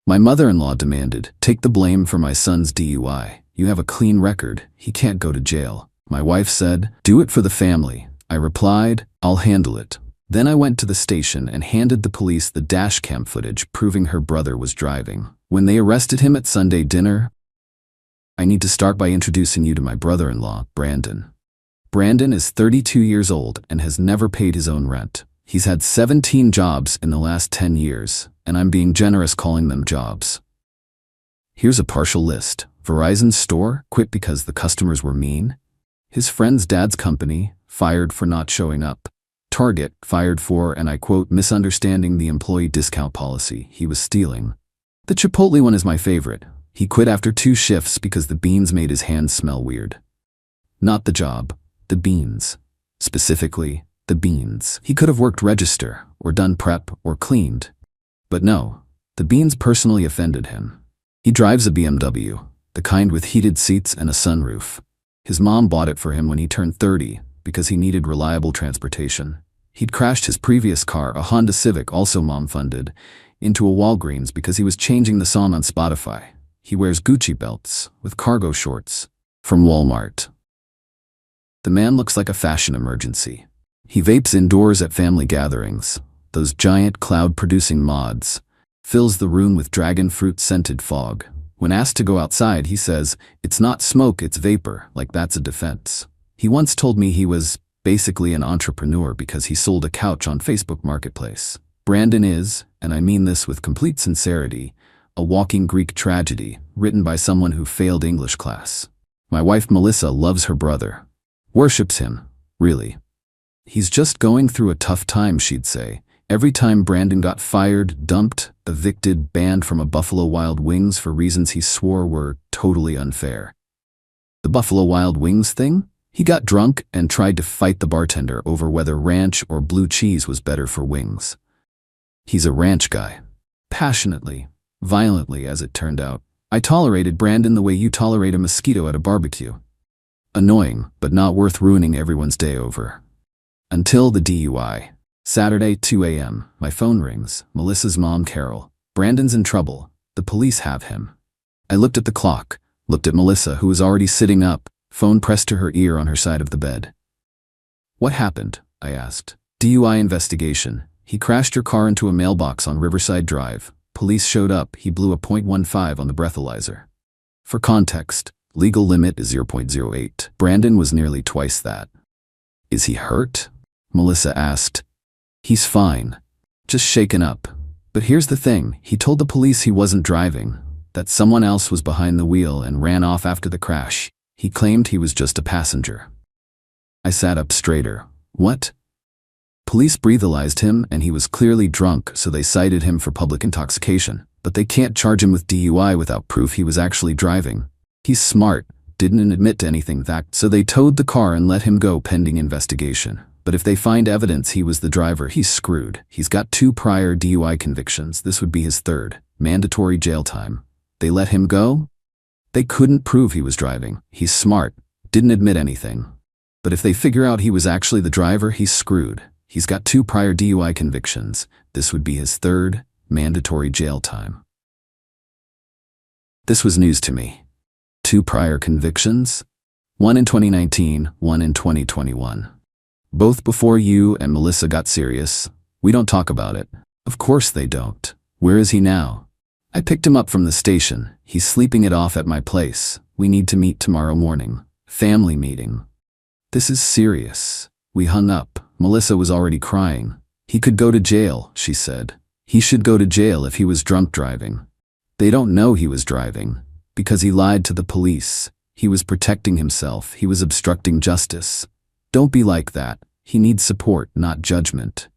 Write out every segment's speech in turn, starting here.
My mother-in-law demanded, "Take the blame for my son's DUI. You have a clean record. He can't go to jail." My wife said, "Do it for the family." I replied, "I'll handle it." Then I went to the station and handed the police the dashcam footage proving her brother was driving. When they arrested him at Sunday dinner, I need to start by introducing you to my brother-in-law, Brandon. Brandon is 32 years old and has never paid his own rent. He's had 17 jobs in the last 10 years, and I'm being generous calling them jobs. Here's a partial list. Verizon's store, quit because the customers were mean. His friend's dad's company, fired for not showing up. Target, fired for, and I quote, misunderstanding the employee discount policy. He was stealing. The Chipotle one is my favorite. He quit after 2 shifts because the beans made his hands smell weird. Not the job, the beans. Specifically, the beans. He could have worked register, or done prep, or cleaned. But no, the beans personally offended him. He drives a BMW, the kind with heated seats and a sunroof. His mom bought it for him when he turned 30 because he needed reliable transportation. He'd crashed his previous car, a Honda Civic, also mom-funded, into a Walgreens because he was changing the song on Spotify. He wears Gucci belts with cargo shorts from Walmart. The man looks like a fashion emergency. He vapes indoors at family gatherings, those giant cloud-producing mods, fills the room with dragon fruit-scented fog. When asked to go outside, he says, "It's not smoke, it's vapor," like that's a defense. He once told me he was basically an entrepreneur because he sold a couch on Facebook Marketplace. Brandon is, and I mean this with complete sincerity, a walking Greek tragedy written by someone who failed English class. My wife Melissa loves her brother, worships him, really. He's just going through a tough time, she'd say. Every time Brandon got fired, dumped, evicted, banned from a Buffalo Wild Wings for reasons he swore were totally unfair. The Buffalo Wild Wings thing? He got drunk and tried to fight the bartender over whether ranch or blue cheese was better for wings. He's a ranch guy. Passionately, violently as it turned out. I tolerated Brandon the way you tolerate a mosquito at a barbecue. Annoying, but not worth ruining everyone's day over. Until the DUI. Saturday, 2 a.m., my phone rings. Melissa's mom, Carol. Brandon's in trouble. The police have him. I looked at the clock, looked at Melissa, who was already sitting up, phone pressed to her ear on her side of the bed. "What happened?" I asked. "DUI investigation. He crashed your car into a mailbox on Riverside Drive. Police showed up. He blew a .15 on the breathalyzer." For context, legal limit is 0.08. Brandon was nearly twice that. "Is he hurt?" Melissa asked. "He's fine. Just shaken up. But here's the thing, he told the police he wasn't driving, that someone else was behind the wheel and ran off after the crash. He claimed he was just a passenger." I sat up straighter. "What?" "Police breathalyzed him and he was clearly drunk, so they cited him for public intoxication. But they can't charge him with DUI without proof he was actually driving. He's smart, didn't admit to anything so they towed the car and let him go pending investigation. But if they find evidence he was the driver, he's screwed. He's got 2 prior DUI convictions. This would be his 3rd. Mandatory jail time. They let him go? They couldn't prove he was driving. He's smart, didn't admit anything. But if they figure out he was actually the driver, he's screwed. He's got 2 prior DUI convictions. This would be his 3rd. Mandatory jail time." This was news to me. 2 prior convictions? One in 2019, one in 2021. Both before you and Melissa got serious. We don't talk about it. Of course they don't. Where is he now? I picked him up from the station. He's sleeping it off at my place. We need to meet tomorrow morning. Family meeting. This is serious. We hung up. Melissa was already crying. "He could go to jail," she said. "He should go to jail if he was drunk driving." They don't know he was driving because he lied to the police. He was protecting himself. He was obstructing justice. Don't be like that. He needs support, not judgment.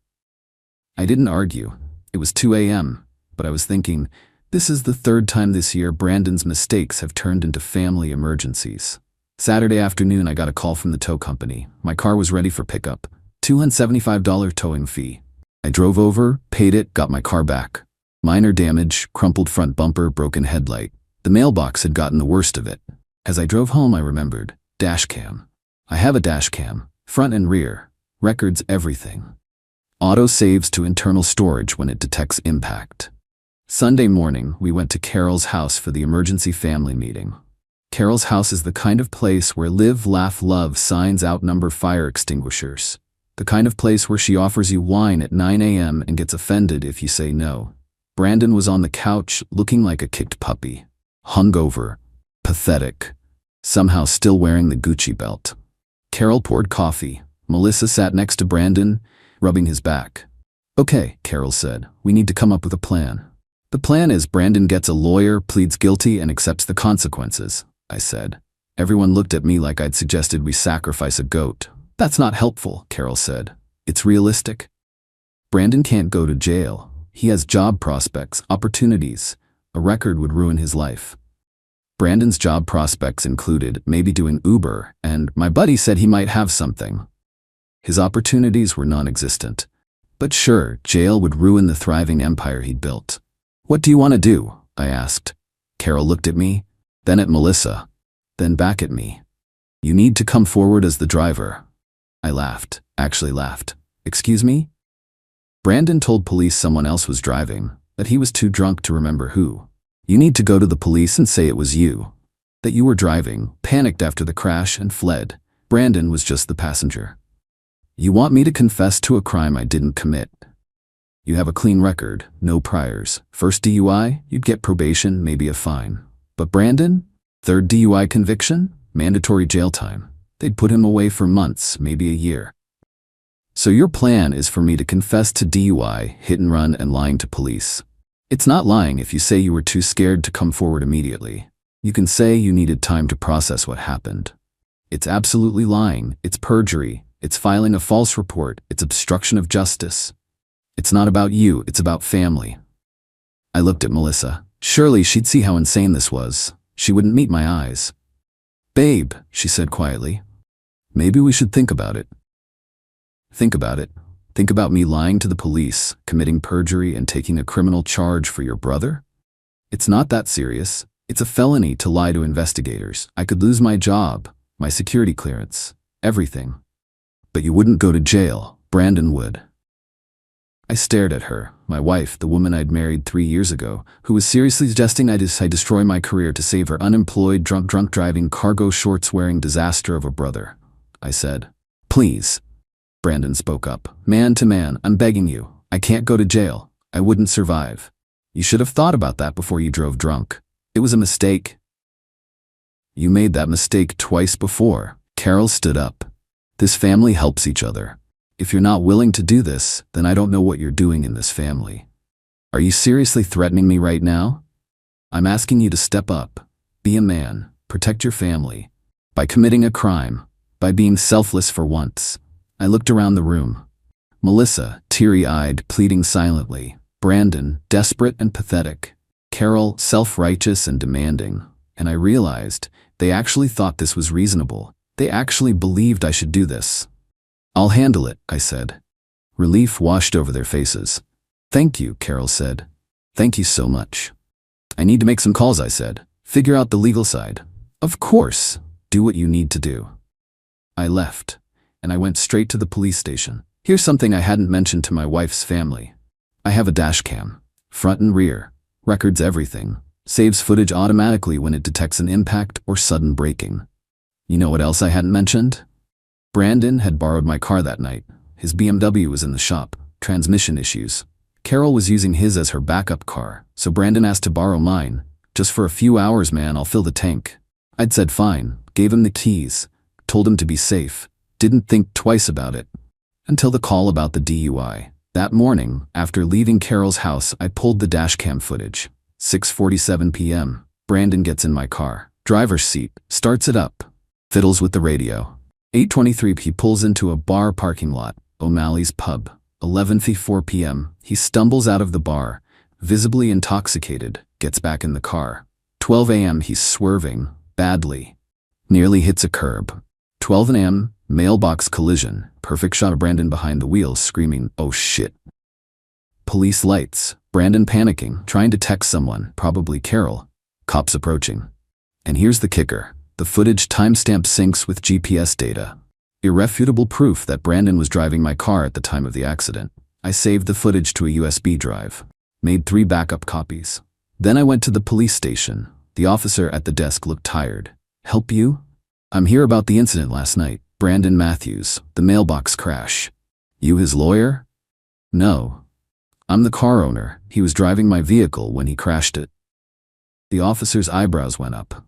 I didn't argue. It was 2 a.m., but I was thinking, this is the 3rd time this year Brandon's mistakes have turned into family emergencies. Saturday afternoon, I got a call from the tow company. My car was ready for pickup. $275 towing fee. I drove over, paid it, got my car back. Minor damage, crumpled front bumper, broken headlight. The mailbox had gotten the worst of it. As I drove home, I remembered. Dashcam. I have a dashcam, front and rear, records everything. Auto saves to internal storage when it detects impact. Sunday morning, we went to Carol's house for the emergency family meeting. Carol's house is the kind of place where live, laugh, love signs outnumber fire extinguishers. The kind of place where she offers you wine at 9 a.m. and gets offended if you say no. Brandon was on the couch, looking like a kicked puppy. Hungover. Pathetic. Somehow still wearing the Gucci belt. Carol poured coffee. Melissa sat next to Brandon, rubbing his back. "Okay," Carol said, "we need to come up with a plan." "The plan is Brandon gets a lawyer, pleads guilty, and accepts the consequences," I said. Everyone looked at me like I'd suggested we sacrifice a goat. "That's not helpful," Carol said. "It's realistic. Brandon can't go to jail. He has job prospects, opportunities. A record would ruin his life." Brandon's job prospects included maybe doing Uber, and my buddy said he might have something. His opportunities were non-existent. But sure, jail would ruin the thriving empire he'd built. "What do you want to do?" I asked. Carol looked at me, then at Melissa, then back at me. "You need to come forward as the driver." I laughed, actually laughed. "Excuse me?" Brandon told police someone else was driving, that he was too drunk to remember who. "You need to go to the police and say it was you. That you were driving, panicked after the crash, and fled. Brandon was just the passenger. You want me to confess to a crime I didn't commit. You have a clean record, no priors. First DUI, you'd get probation, maybe a fine. But Brandon? Third DUI conviction? Mandatory jail time. They'd put him away for months, maybe a year. So your plan is for me to confess to DUI, hit and run, and lying to police. It's not lying if you say you were too scared to come forward immediately. You can say you needed time to process what happened. It's absolutely lying, it's perjury, it's filing a false report, it's obstruction of justice. It's not about you, it's about family." I looked at Melissa. Surely she'd see how insane this was. She wouldn't meet my eyes. "Babe," she said quietly, "maybe we should think about it." "Think about it? Think about me lying to the police, committing perjury, and taking a criminal charge for your brother? It's not that serious. It's a felony to lie to investigators. I could lose my job, my security clearance, everything. But you wouldn't go to jail. Brandon would." I stared at her, my wife, the woman I'd married 3 years ago, who was seriously suggesting I destroy my career to save her unemployed, drunk driving, cargo shorts wearing disaster of a brother. I said, "Please." Brandon spoke up. "Man to man, I'm begging you. I can't go to jail. I wouldn't survive. You should have thought about that before you drove drunk. It was a mistake." "You made that mistake twice before." Carol stood up. "This family helps each other. If you're not willing to do this, then I don't know what you're doing in this family. Are you seriously threatening me right now? I'm asking you to step up. Be a man. Protect your family. By committing a crime. By being selfless for once." I looked around the room. Melissa, teary-eyed, pleading silently. Brandon, desperate and pathetic. Carol, self-righteous and demanding. And I realized they actually thought this was reasonable. They actually believed I should do this. "I'll handle it," I said. Relief washed over their faces. "Thank you," Carol said. "Thank you so much." "I need to make some calls," I said. "Figure out the legal side." "Of course. Do what you need to do." I left, and I went straight to the police station. Here's something I hadn't mentioned to my wife's family. I have a dash cam, front and rear, records everything, saves footage automatically when it detects an impact or sudden braking. You know what else I hadn't mentioned? Brandon had borrowed my car that night. His BMW was in the shop, transmission issues. Carol was using his as her backup car, so Brandon asked to borrow mine. "Just for a few hours, man, I'll fill the tank." I'd said fine, gave him the keys, told him to be safe, didn't think twice about it. Until the call about the DUI. That morning, after leaving Carol's house, I pulled the dashcam footage. 6:47 p.m. Brandon gets in my car. Driver's seat, starts it up, fiddles with the radio. 8:23 he pulls into a bar parking lot, O'Malley's Pub. 11:54 p.m. he stumbles out of the bar, visibly intoxicated, gets back in the car. 12 a.m. he's swerving, badly. Nearly hits a curb. 12 a.m. mailbox collision, perfect shot of Brandon behind the wheel screaming, "Oh shit." Police lights, Brandon panicking, trying to text someone, probably Carol. Cops approaching. And here's the kicker. The footage timestamp syncs with GPS data. Irrefutable proof that Brandon was driving my car at the time of the accident. I saved the footage to a USB drive. Made 3 backup copies. Then I went to the police station. The officer at the desk looked tired. Help you? I'm here about the incident last night. Brandon Matthews, the mailbox crash. You his lawyer? No. I'm the car owner. He was driving my vehicle when he crashed it. The officer's eyebrows went up.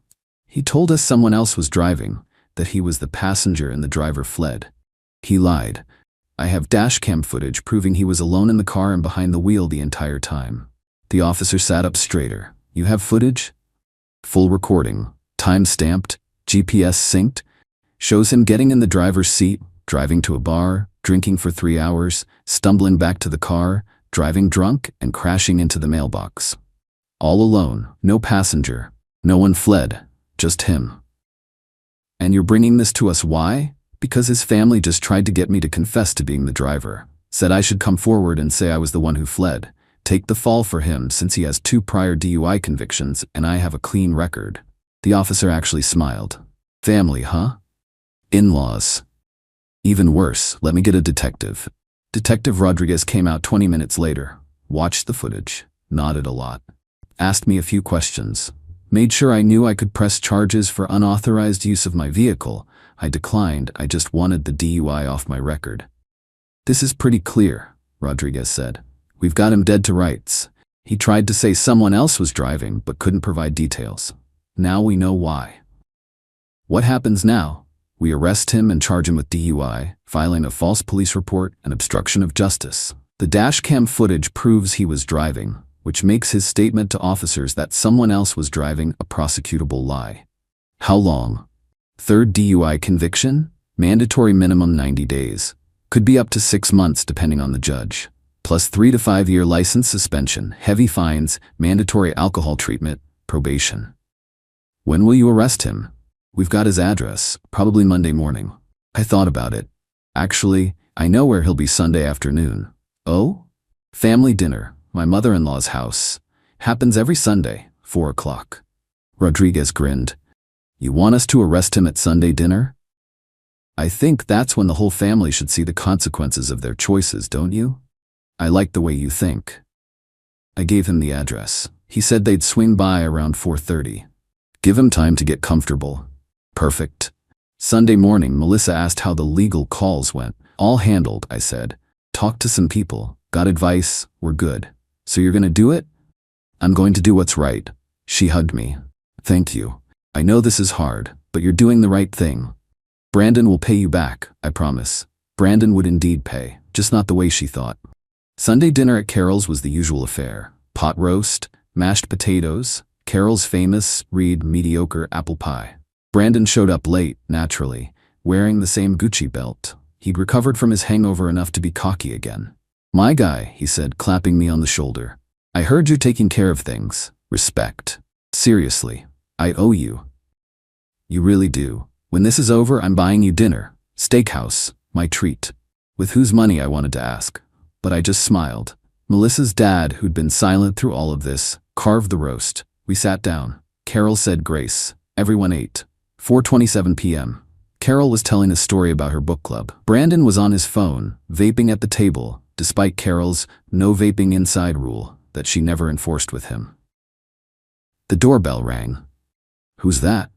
He told us someone else was driving, that he was the passenger and the driver fled. He lied. I have dashcam footage proving he was alone in the car and behind the wheel the entire time. The officer sat up straighter. You have footage? Full recording. Time-stamped. GPS synced. Shows him getting in the driver's seat, driving to a bar, drinking for 3 hours, stumbling back to the car, driving drunk, and crashing into the mailbox. All alone. No passenger. No one fled. Just him. And you're bringing this to us why? Because his family just tried to get me to confess to being the driver. Said I should come forward and say I was the one who fled. Take the fall for him since he has 2 prior DUI convictions and I have a clean record. The officer actually smiled. Family, huh? In-laws. Even worse, let me get a detective. Detective Rodriguez came out 20 minutes later. Watched the footage. Nodded a lot. Asked me a few questions. Made sure I knew I could press charges for unauthorized use of my vehicle. I declined. I just wanted the DUI off my record. This is pretty clear, Rodriguez said. We've got him dead to rights. He tried to say someone else was driving but couldn't provide details. Now we know why. What happens now? We arrest him and charge him with DUI, filing a false police report and obstruction of justice. The dashcam footage proves he was driving, which makes his statement to officers that someone else was driving a prosecutable lie. How long? 3rd DUI conviction? Mandatory minimum 90 days. Could be up to 6 months depending on the judge. Plus 3 to 5 year license suspension, heavy fines, mandatory alcohol treatment, probation. When will you arrest him? We've got his address, probably Monday morning. I thought about it. Actually, I know where he'll be Sunday afternoon. Oh? Family dinner. My mother-in-law's house. Happens every Sunday, 4 o'clock. Rodriguez grinned. You want us to arrest him at Sunday dinner? I think that's when the whole family should see the consequences of their choices, don't you? I like the way you think. I gave him the address. He said they'd swing by around 4:30. Give him time to get comfortable. Perfect. Sunday morning, Melissa asked how the legal calls went. All handled, I said. Talked to some people. Got advice. We're good. So you're gonna do it? I'm going to do what's right. She hugged me. Thank you. I know this is hard, but you're doing the right thing. Brandon will pay you back, I promise. Brandon would indeed pay, just not the way she thought. Sunday dinner at Carol's was the usual affair. Pot roast, mashed potatoes, Carol's famous, Reed mediocre apple pie. Brandon showed up late, naturally, wearing the same Gucci belt. He'd recovered from his hangover enough to be cocky again. My guy, he said, clapping me on the shoulder. I heard you're taking care of things. Respect. Seriously, I owe you. You really do. When this is over, I'm buying you dinner. Steakhouse, my treat. With whose money, I wanted to ask. But I just smiled. Melissa's dad, who'd been silent through all of this, carved the roast. We sat down. Carol said grace. Everyone ate. 4:27 p.m. Carol was telling a story about her book club. Brandon was on his phone, vaping at the table, despite Carol's no vaping inside rule that she never enforced with him. The doorbell rang. Who's that?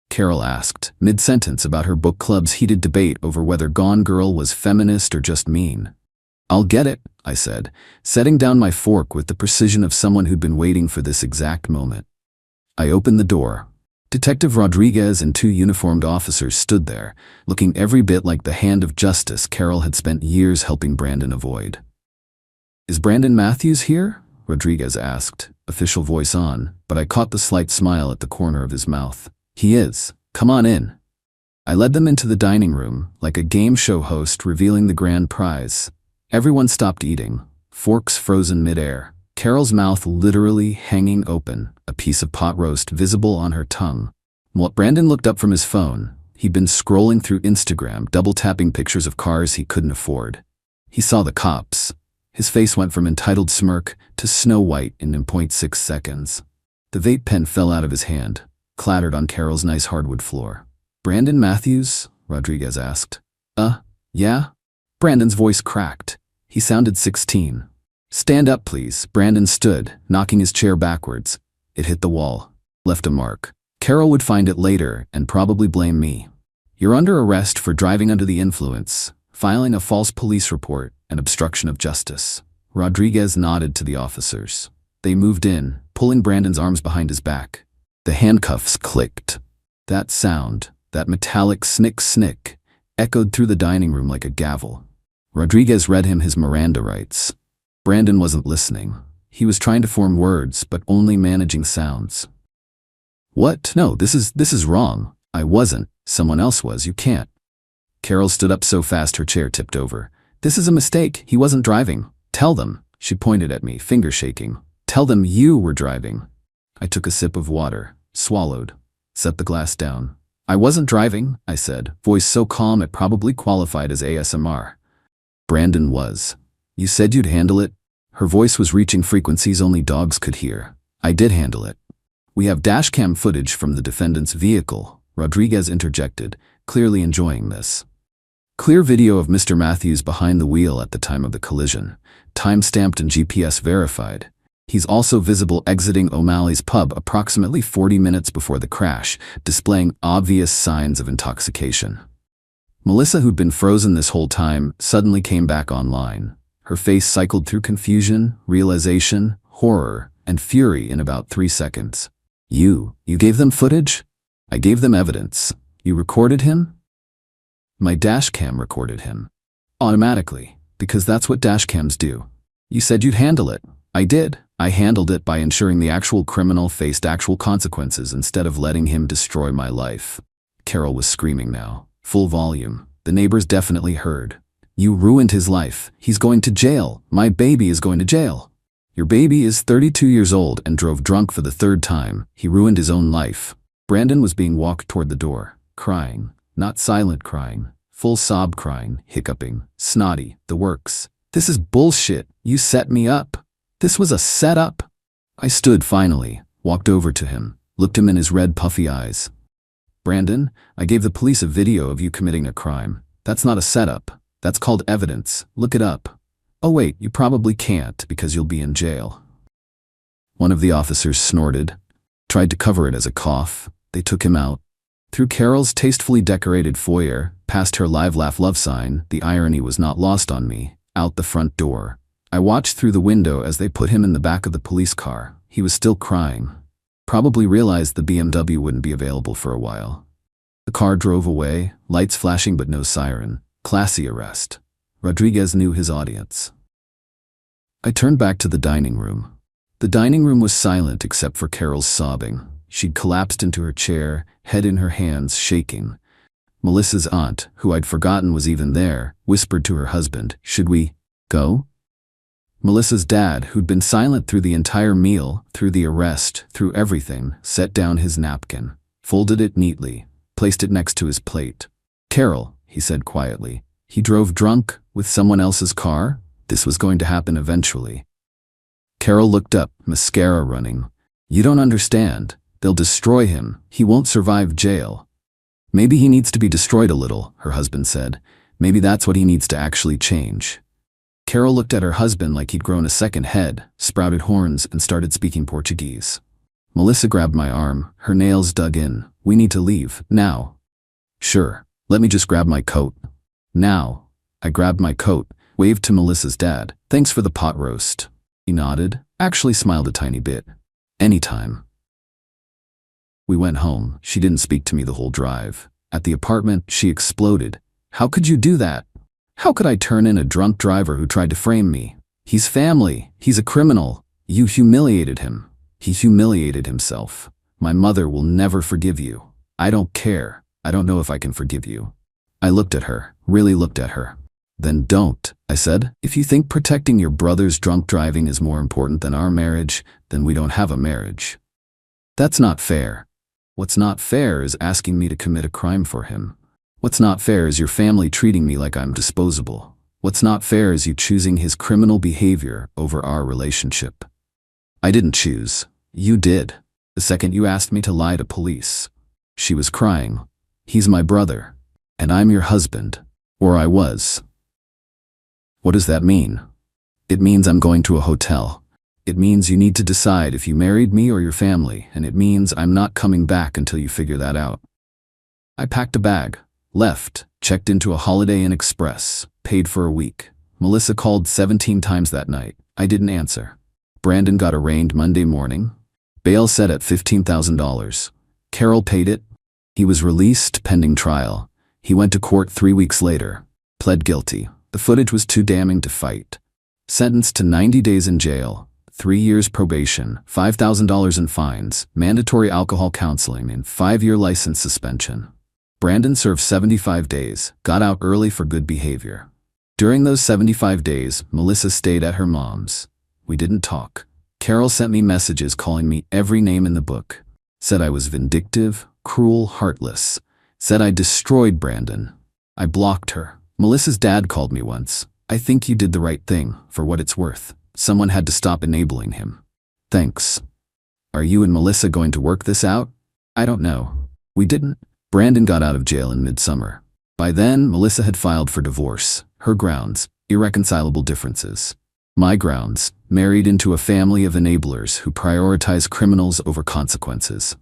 Carol asked, mid-sentence about her book club's heated debate over whether Gone Girl was feminist or just mean. I'll get it, I said, setting down my fork with the precision of someone who'd been waiting for this exact moment. I opened the door. Detective Rodriguez and 2 uniformed officers stood there, looking every bit like the hand of justice Carol had spent years helping Brandon avoid. Is Brandon Matthews here? Rodriguez asked, official voice on, but I caught the slight smile at the corner of his mouth. He is. Come on in. I led them into the dining room, like a game show host revealing the grand prize. Everyone stopped eating, forks frozen midair, Carol's mouth literally hanging open, a piece of pot roast visible on her tongue. Brandon looked up from his phone. He'd been scrolling through Instagram, double-tapping pictures of cars he couldn't afford. He saw the cops. His face went from entitled smirk to Snow White in 0.6 seconds. The vape pen fell out of his hand, clattered on Carol's nice hardwood floor. Brandon Matthews? Rodriguez asked. Yeah? Brandon's voice cracked. He sounded 16. Stand up, please. Brandon stood, knocking his chair backwards. It hit the wall. Left a mark. Carol would find it later and probably blame me. You're under arrest for driving under the influence, filing a false police report, and obstruction of justice. Rodriguez nodded to the officers. They moved in, pulling Brandon's arms behind his back. The handcuffs clicked. That sound, that metallic snick, echoed through the dining room like a gavel. Rodriguez read him his Miranda rights. Brandon wasn't listening. He was trying to form words, but only managing sounds. What? No, this is wrong. I wasn't. Someone else was. You can't. Carol stood up so fast her chair tipped over. This is a mistake. He wasn't driving. Tell them. She pointed at me, finger shaking. Tell them you were driving. I took a sip of water, swallowed, set the glass down. I wasn't driving, I said, voice so calm it probably qualified as ASMR. Brandon was. You said you'd handle it? Her voice was reaching frequencies only dogs could hear. I did handle it. We have dashcam footage from the defendant's vehicle, Rodriguez interjected, clearly enjoying this. Clear video of Mr. Matthews behind the wheel at the time of the collision, time-stamped and GPS verified. He's also visible exiting O'Malley's pub approximately 40 minutes before the crash, displaying obvious signs of intoxication. Melissa, who'd been frozen this whole time, suddenly came back online. Her face cycled through confusion, realization, horror, and fury in about 3 seconds. You gave them footage? I gave them evidence. You recorded him? My dashcam recorded him. Automatically, because that's what dashcams do. You said you'd handle it. I did. I handled it by ensuring the actual criminal faced actual consequences instead of letting him destroy my life. Carol was screaming now, full volume. The neighbors definitely heard. You ruined his life. He's going to jail. My baby is going to jail. Your baby is 32 years old and drove drunk for the 3rd time. He ruined his own life. Brandon was being walked toward the door, crying. Not silent crying, full sob crying, hiccuping, snotty, the works. This is bullshit. You set me up. This was a setup. I stood finally, walked over to him, looked him in his red puffy eyes. Brandon, I gave the police a video of you committing a crime. That's not a setup. That's called evidence. Look it up. Oh wait, you probably can't because you'll be in jail. One of the officers snorted, tried to cover it as a cough. They took him out. Through Carol's tastefully decorated foyer, past her live laugh love sign, the irony was not lost on me, out the front door. I watched through the window as they put him in the back of the police car. He was still crying. Probably realized the BMW wouldn't be available for a while. The car drove away, lights flashing but no siren. Classy arrest. Rodriguez knew his audience. I turned back to the dining room. The dining room was silent except for Carol's sobbing. She'd collapsed into her chair, head in her hands, shaking. Melissa's aunt, who I'd forgotten was even there, whispered to her husband, "Should we go?" Melissa's dad, who'd been silent through the entire meal, through the arrest, through everything, set down his napkin, folded it neatly, placed it next to his plate. "Carol," he said quietly, "he drove drunk with someone else's car? This was going to happen eventually." Carol looked up, mascara running. "You don't understand. They'll destroy him. He won't survive jail." "Maybe he needs to be destroyed a little," her husband said. "Maybe that's what he needs to actually change." Carol looked at her husband like he'd grown a second head, sprouted horns, and started speaking Portuguese. Melissa grabbed my arm, her nails dug in. "We need to leave, now." "Sure, let me just grab my coat." "Now." I grabbed my coat, waved to Melissa's dad. "Thanks for the pot roast." He nodded, actually smiled a tiny bit. "Anytime." We went home. She didn't speak to me the whole drive. At the apartment, she exploded. "How could you do that? How could I turn in a drunk driver who tried to frame me? He's family. He's a criminal. You humiliated him. He humiliated himself. My mother will never forgive you. I don't care. I don't know if I can forgive you." I looked at her, really looked at her. "Then don't," I said. "If you think protecting your brother's drunk driving is more important than our marriage, then we don't have a marriage." "That's not fair." "What's not fair is asking me to commit a crime for him. What's not fair is your family treating me like I'm disposable. What's not fair is you choosing his criminal behavior over our relationship." "I didn't choose. You did. The second you asked me to lie to police." She was crying. "He's my brother. And I'm your husband. Or I was." "What does that mean?" It means I'm going to a hotel. It means you need to decide if you married me or your family, and it means I'm not coming back until you figure that out. I packed a bag, left, checked into a Holiday Inn Express, paid for a week. Melissa called 17 times that night. I didn't answer. Brandon got arraigned Monday morning. Bail set at $15,000. Carol paid it. He was released pending trial. He went to court 3 weeks later. Pled guilty. The footage was too damning to fight. Sentenced to 90 days in jail, 3 years probation, $5,000 in fines, mandatory alcohol counseling, and 5-year license suspension. Brandon served 75 days, got out early for good behavior. During those 75 days, Melissa stayed at her mom's. We didn't talk. Carol sent me messages calling me every name in the book. Said I was vindictive, cruel, heartless. Said I destroyed Brandon. I blocked her. Melissa's dad called me once. I think you did the right thing, for what it's worth. Someone had to stop enabling him. Thanks. Are you and Melissa going to work this out? I don't know. We didn't. Brandon got out of jail in midsummer. By then, Melissa had filed for divorce. Her grounds, irreconcilable differences. My grounds, married into a family of enablers who prioritize criminals over consequences.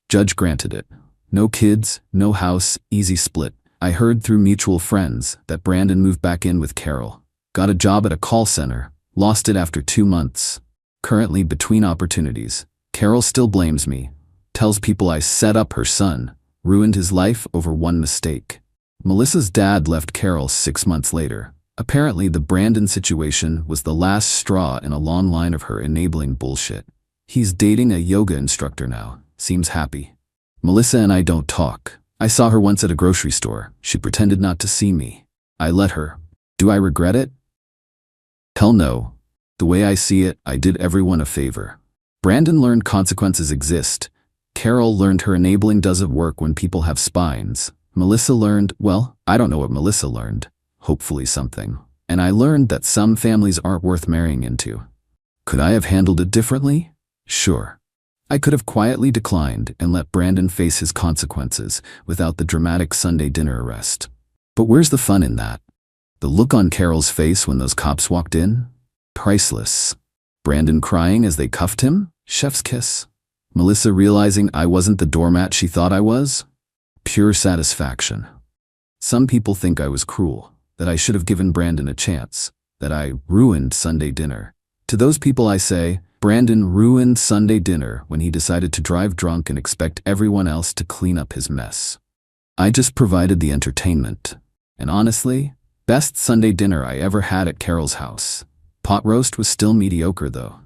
Judge granted it. No kids, no house, easy split. I heard through mutual friends that Brandon moved back in with Carol. Got a job at a call center, lost it after 2 months. Currently between opportunities. Carol still blames me. Tells people I set up her son, ruined his life over one mistake. Melissa's dad left Carol 6 months later. Apparently the Brandon situation was the last straw in a long line of her enabling bullshit. He's dating a yoga instructor now. Seems happy. Melissa and I don't talk. I saw her once at a grocery store. She pretended not to see me. I let her. Do I regret it? Hell no. The way I see it, I did everyone a favor. Brandon learned consequences exist. Carol learned her enabling doesn't work when people have spines. Melissa learned, well, I don't know what Melissa learned. Hopefully something. And I learned that some families aren't worth marrying into. Could I have handled it differently? Sure. I could have quietly declined and let Brandon face his consequences without the dramatic Sunday dinner arrest. But where's the fun in that? The look on Carol's face when those cops walked in? Priceless. Brandon crying as they cuffed him? Chef's kiss. Melissa realizing I wasn't the doormat she thought I was? Pure satisfaction. Some people think I was cruel, that I should have given Brandon a chance, that I ruined Sunday dinner. To those people I say, Brandon ruined Sunday dinner when he decided to drive drunk and expect everyone else to clean up his mess. I just provided the entertainment. And honestly, best Sunday dinner I ever had at Carol's house. Pot roast was still mediocre though.